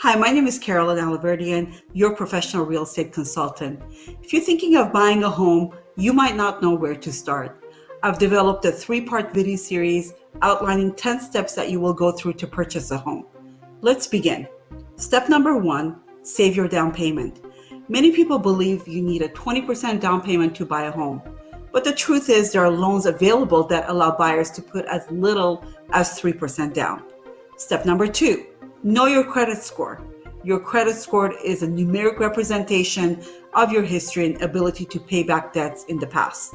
Hi, my name is Carolyn Alaverdian, your professional real estate consultant. If you're thinking of buying a home, you might not know where to start. I've developed a 3-part video series outlining 10 steps that you will go through to purchase a home. Let's begin. Step number 1, save your down payment. Many people believe you need a 20% down payment to buy a home. But the truth is there are loans available that allow buyers to put as little as 3% down. Step number 2, know your credit score. Your credit score is a numeric representation of your history and ability to pay back debts in the past.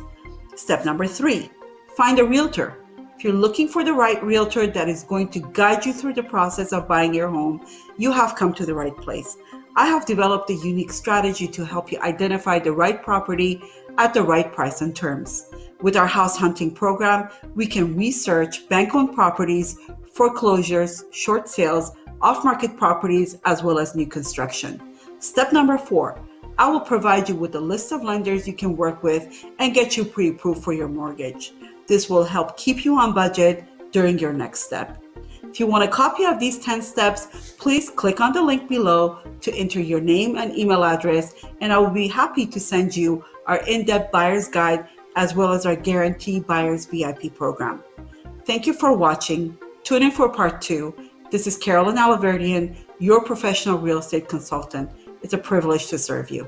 Step number 3, find a realtor. If you're looking for the right realtor that is going to guide you through the process of buying your home, you have come to the right place. I have developed a unique strategy to help you identify the right property at the right price and terms. With our house hunting program, we can research bank-owned properties, foreclosures, short sales, off-market properties, as well as new construction. Step number 4, I will provide you with a list of lenders you can work with and get you pre-approved for your mortgage. This will help keep you on budget during your next step. If you want a copy of these 10 steps, please click on the link below to enter your name and email address, and I will be happy to send you our in-depth buyer's guide as well as our guaranteed buyer's VIP program. Thank you for watching. Tune in for part 2. This is Carolyn Alaverdian, your professional real estate consultant. It's a privilege to serve you.